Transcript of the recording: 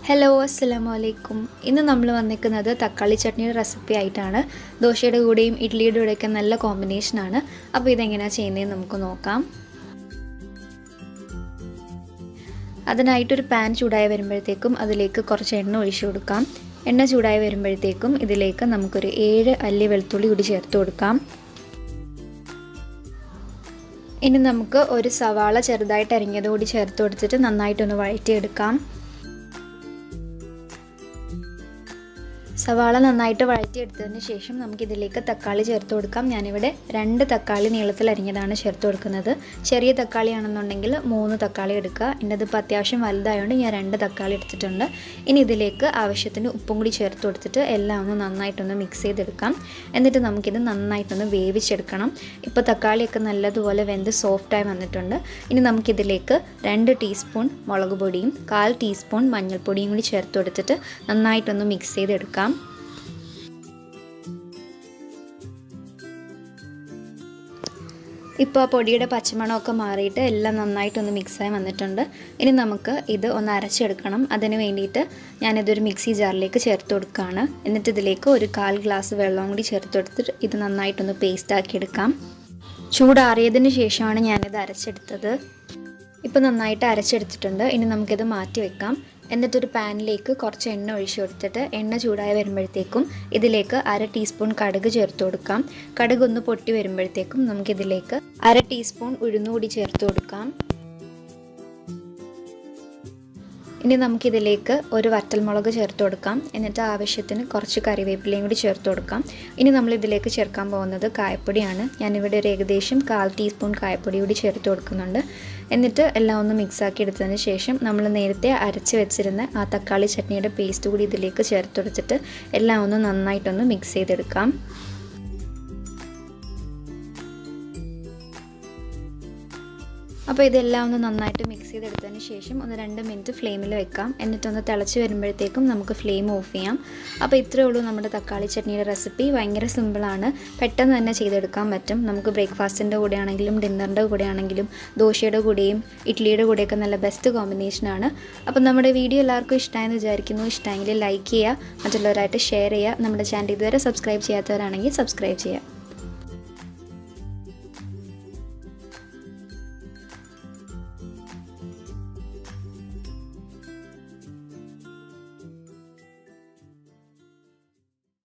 Hello അസ്സലാമു അലൈക്കും. ഇന്ന് നമ്മൾ വന്നിരിക്കുന്നത് തക്കാളി ചട്നിയുടെ റെസിപ്പി ആയിട്ടാണ്. ദോശയുടെ കൂടെയും ഇഡ്ഡലിയുടെ കൂടെയൊക്കെ നല്ല കോമ്പിനേഷനാണ്. അപ്പോൾ ഇതെങ്ങനെയാണ് ചെയ്യുന്നതെന്ന് നമുക്ക് നോക്കാം. അതിനായിട്ടൊരു പാൻ ചൂടായി വരുമ്പോഴത്തേക്കും അതിലേക്ക് കുറച്ച് എണ്ണ ഒഴിച്ചു കൊടുക്കാം. എണ്ണ ചൂടായി വരുമ്പോഴത്തേക്കും ഇതിലേക്ക് നമുക്കൊരു 7 അല്ലി വെളുത്തുള്ളി കൂടി ചേർത്ത് കൊടുക്കാം. ഇനി നമുക്ക് ഒരു സവാള ചെറുതായിട്ട് അരിഞ്ഞത് കൂടി ചേർത്ത് കൊടുത്തിട്ട് നന്നായിട്ടൊന്ന് വഴറ്റിയെടുക്കാം. സവാള നന്നായിട്ട് വഴറ്റിയെടുത്തതിന് ശേഷം നമുക്കിതിലേക്ക് തക്കാളി ചേർത്ത് കൊടുക്കാം. ഞാനിവിടെ 2 തക്കാളി നീളത്തിൽ അരിഞ്ഞതാണ് ചേർത്ത് കൊടുക്കുന്നത്. ചെറിയ തക്കാളി ആണെന്നുണ്ടെങ്കിൽ 3 തക്കാളി എടുക്കുക. ഇതിപ്പോൾ അത്യാവശ്യം വലുതായതുകൊണ്ട് ഞാൻ 2 തക്കാളി എടുത്തിട്ടുണ്ട്. ഇനി ഇതിലേക്ക് ആവശ്യത്തിന് ഉപ്പും കൂടി ചേർത്ത് കൊടുത്തിട്ട് എല്ലാം ഒന്ന് നന്നായിട്ടൊന്ന് മിക്സ് ചെയ്തെടുക്കാം. എന്നിട്ട് നമുക്കിത് നന്നായിട്ടൊന്ന് വേവിച്ചെടുക്കണം. ഇപ്പോൾ തക്കാളിയൊക്കെ നല്ലതുപോലെ വെന്ത് സോഫ്റ്റായി വന്നിട്ടുണ്ട്. ഇനി നമുക്കിതിലേക്ക് 2 ടീസ്പൂൺ മുളക് പൊടിയും 1/4 ടീസ്പൂൺ മഞ്ഞൾപ്പൊടിയും കൂടി ചേർത്ത് കൊടുത്തിട്ട് നന്നായിട്ടൊന്ന് മിക്സ് ചെയ്തെടുക്കാം. ഇപ്പോൾ ആ പൊടിയുടെ പച്ചമണമൊക്കെ മാറിയിട്ട് എല്ലാം നന്നായിട്ടൊന്ന് മിക്സായി വന്നിട്ടുണ്ട്. ഇനി നമുക്ക് ഇത് ഒന്ന് അരച്ചെടുക്കണം. അതിന് വേണ്ടിയിട്ട് ഞാനിതൊരു മിക്സി ജാറിലേക്ക് ചേർത്ത് കൊടുക്കുകയാണ്. എന്നിട്ട് ഇതിലേക്ക് ഒരു 1/4 ഗ്ലാസ് വെള്ളം കൂടി ചേർത്ത് കൊടുത്തിട്ട് ഇത് നന്നായിട്ടൊന്ന് പേസ്റ്റാക്കി എടുക്കാം. ചൂടാറിയതിന് ശേഷമാണ് ഞാനിത് അരച്ചെടുത്തത്. ഇപ്പോൾ നന്നായിട്ട് അരച്ചെടുത്തിട്ടുണ്ട്. ഇനി നമുക്കിത് മാറ്റി വെക്കാം. എന്നിട്ടൊരു പാനിലേക്ക് കുറച്ച് എണ്ണ ഒഴിച്ചു കൊടുത്തിട്ട് എണ്ണ ചൂടായി വരുമ്പോഴത്തേക്കും ഇതിലേക്ക് 1/2 ടീസ്പൂൺ കടുക് ചേർത്ത് കൊടുക്കാം. കടുക് ഒന്ന് പൊട്ടി വരുമ്പോഴത്തേക്കും നമുക്കിതിലേക്ക് 1/2 ടീസ്പൂൺ ഉഴുന്നുകൂടി ചേർത്ത് കൊടുക്കാം. ഇനി നമുക്കിതിലേക്ക് ഒരു വറ്റൽമുളക് ചേർത്ത് കൊടുക്കാം. എന്നിട്ട് ആവശ്യത്തിന് കുറച്ച് കറിവേപ്പിലയും കൂടി ചേർത്ത് കൊടുക്കാം. ഇനി നമ്മളിതിലേക്ക് ചേർക്കാൻ പോകുന്നത് കായപ്പൊടിയാണ്. ഞാനിവിടെ ഒരു ഏകദേശം 1/4 ടീസ്പൂൺ കായപ്പൊടി കൂടി ചേർത്ത് കൊടുക്കുന്നുണ്ട്. എന്നിട്ട് എല്ലാം ഒന്ന് മിക്സാക്കി എടുത്തതിന് ശേഷം നമ്മൾ നേരത്തെ അരച്ച് വെച്ചിരുന്ന ആ തക്കാളി ചട്നിയുടെ പേസ്റ്റ് കൂടി ഇതിലേക്ക് ചേർത്ത് കൊടുത്തിട്ട് എല്ലാം ഒന്ന് നന്നായിട്ടൊന്ന് മിക്സ് ചെയ്തെടുക്കാം. അപ്പോൾ ഇതെല്ലാം ഒന്ന് നന്നായിട്ട് മിക്സ് ചെയ്തെടുത്തതിന് ശേഷം ഒന്ന് 2 മിനിറ്റ് ഫ്ലെയിമിൽ വെക്കാം. എന്നിട്ടൊന്ന് തിളച്ച് വരുമ്പോഴത്തേക്കും നമുക്ക് ഫ്ലെയിം ഓഫ് ചെയ്യാം. അപ്പോൾ ഇത്രയേ ഉള്ളൂ നമ്മുടെ തക്കാളി ചട്നിയുടെ റെസിപ്പി. ഭയങ്കര സിമ്പിളാണ്, പെട്ടെന്ന് തന്നെ ചെയ്തെടുക്കാൻ പറ്റും. നമുക്ക് ബ്രേക്ക്ഫാസ്റ്റിൻ്റെ കൂടെ ആണെങ്കിലും ഡിന്നറിൻ്റെ കൂടെ ആണെങ്കിലും ദോശയുടെ കൂടെയും ഇഡ്ഡലിയുടെ കൂടെയൊക്കെ നല്ല ബെസ്റ്റ് കോമ്പിനേഷനാണ്. അപ്പോൾ നമ്മുടെ വീഡിയോ എല്ലാവർക്കും ഇഷ്ടമായെന്ന് വിചാരിക്കുന്നു. ഇഷ്ടമെങ്കിൽ ലൈക്ക് ചെയ്യുക, മറ്റുള്ളവരായിട്ട് ഷെയർ ചെയ്യുക. നമ്മുടെ ചാനൽ ഇതുവരെ സബ്സ്ക്രൈബ് ചെയ്യാത്തവരാണെങ്കിൽ സബ്സ്ക്രൈബ് ചെയ്യുക.